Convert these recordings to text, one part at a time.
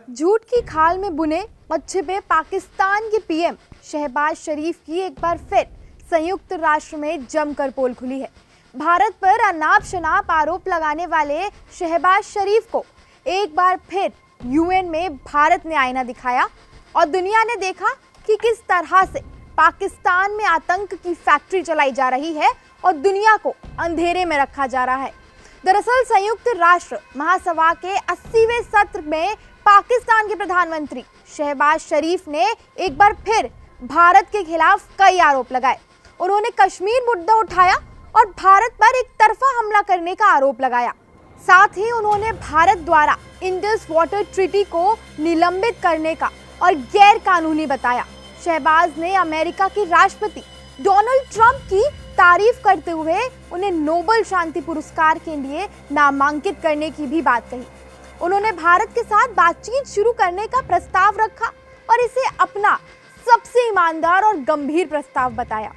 झूठ की खाल में बुने और छिपे पाकिस्तान के पीएम शहबाज शरीफ की एक बार फिर संयुक्त राष्ट्र में जमकर पोल खुली है। भारत पर अनाप शनाप आरोप लगाने वाले शहबाज शरीफ को एक बार फिर यूएन में भारत ने आईना दिखाया और दुनिया ने देखा कि किस तरह से पाकिस्तान में आतंक की फैक्ट्री चलाई जा रही है और दुनिया को अंधेरे में रखा जा रहा है। दरअसल संयुक्त राष्ट्र महासभा के 80वें सत्र में पाकिस्तान के प्रधानमंत्री शहबाज शरीफ ने एक बार फिर भारत के खिलाफ कई आरोप लगाए। उन्होंने कश्मीर मुद्दा उठाया और भारत पर एक तरफा हमला करने का आरोप लगाया। साथ ही उन्होंने भारत द्वारा इंडस वाटर ट्रीटी को निलंबित करने का और गैर कानूनी बताया। शहबाज ने अमेरिका के राष्ट्रपति डोनाल्ड ट्रंप की तारीफ करते हुए उन्हें नोबेल शांति पुरस्कार के लिए नामांकित करने की भी बात कही। उन्होंने भारत के साथ बातचीत शुरू करने का प्रस्ताव रखा और इसे अपना सबसे ईमानदार और गंभीर प्रस्ताव बताया।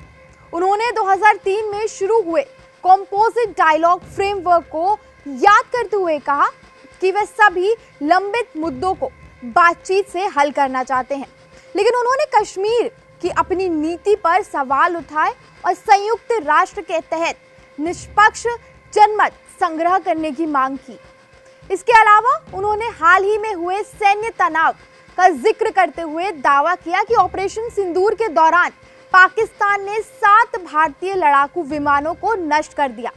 उन्होंने 2003 में शुरू हुए कॉम्पोजिट डायलॉग फ्रेमवर्क को याद करते हुए कहा कि वे सभी लंबित मुद्दों को बातचीत से हल करना चाहते हैं, लेकिन उन्होंने कश्मीर की अपनी नीति पर सवाल उठाए और संयुक्त राष्ट्र के तहत निष्पक्ष जनमत संग्रह करने की मांग की। इसके अलावा उन्होंने हाल ही में हुए सैन्य तनाव का जिक्र करते हुए दावा किया कि ऑपरेशन सिंदूर के दौरान पाकिस्तान ने 7 भारतीय लड़ाकू विमानों को नष्ट कर दिया।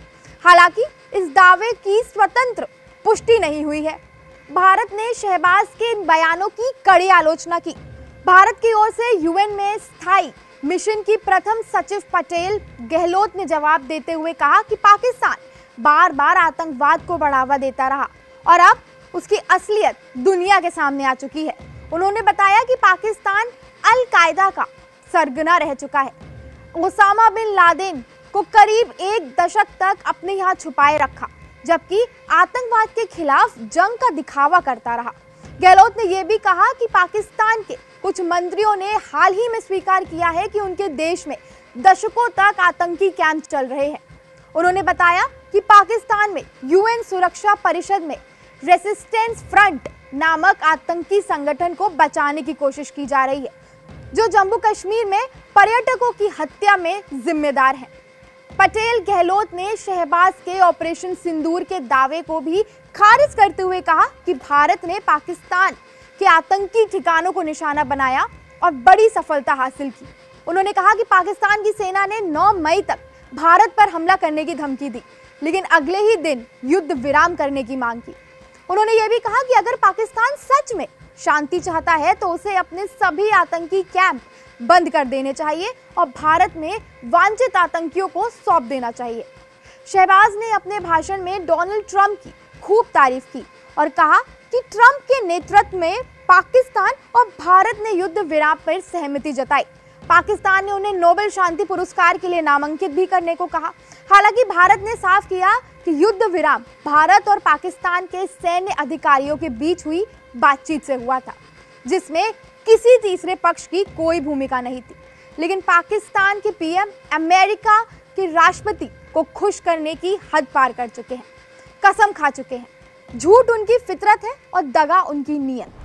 हालांकि इस दावे की स्वतंत्र पुष्टि नहीं हुई है। भारत ने शहबाज के इन बयानों की कड़ी आलोचना की। भारत की ओर से यूएन में स्थायी मिशन की प्रथम सचिव पटेल गहलोत ने जवाब देते हुए कहा कि पाकिस्तान बार बार आतंकवाद को बढ़ावा देता रहा और अब उसकी असलियत दुनिया के सामने आ चुकी है। उन्होंने बताया कि पाकिस्तान अल कायदा का सरगना रह चुका है। ओसामा बिन लादेन को करीब 1 दशक तक अपने यहाँ छुपाए रखा, जबकि आतंकवाद के खिलाफ जंग का दिखावा करता रहा। गहलोत ने यह भी कहा कि पाकिस्तान के कुछ मंत्रियों ने हाल ही में स्वीकार किया है कि उनके देश में दशकों तक आतंकी कैंप चल रहे हैं। उन्होंने बताया कि पाकिस्तान में यूएन सुरक्षा परिषद में रेसिस्टेंस फ्रंट नामक आतंकी संगठन को बचाने की कोशिश की जा रही है, जो जम्मू कश्मीर में पर्यटकों की हत्या में जिम्मेदार है। पटेल गहलोत ने शहबाज के ऑपरेशन सिंदूर के दावे को भी खारिज करते हुए कहा कि भारत ने पाकिस्तान के आतंकी ठिकानों को निशाना बनाया और बड़ी सफलता हासिल की। उन्होंने कहा कि पाकिस्तान की सेना ने 9 मई तक भारत पर हमला करने की धमकी दी, लेकिन अगले ही दिन युद्ध विराम करने की मांग की। उन्होंने यह भी कहा कि अगर पाकिस्तान सच में शांति चाहता है तो उसे अपने सभी आतंकी कैंप बंद कर देने चाहिए और भारत में वांछित आतंकियों को सौंप देना चाहिए। शहबाज ने अपने भाषण में डोनाल्ड ट्रंप की खूब तारीफ की और कहा कि ट्रंप के नेतृत्व में पाकिस्तान और भारत ने युद्ध विराम पर सहमति जताई। पाकिस्तान ने उन्हें नोबेल शांति पुरस्कार के लिए नामांकित भी करने को कहा। हालांकि भारत ने साफ किया कि युद्ध विराम भारत और पाकिस्तान के सैन्य अधिकारियों के बीच हुई बातचीत से हुआ था, जिसमें किसी तीसरे पक्ष की कोई भूमिका नहीं थी। लेकिन पाकिस्तान के पीएम अमेरिका के राष्ट्रपति को खुश करने की हद पार कर चुके हैं, कसम खा चुके हैं। झूठ उनकी फितरत है और दगा उनकी नीयत।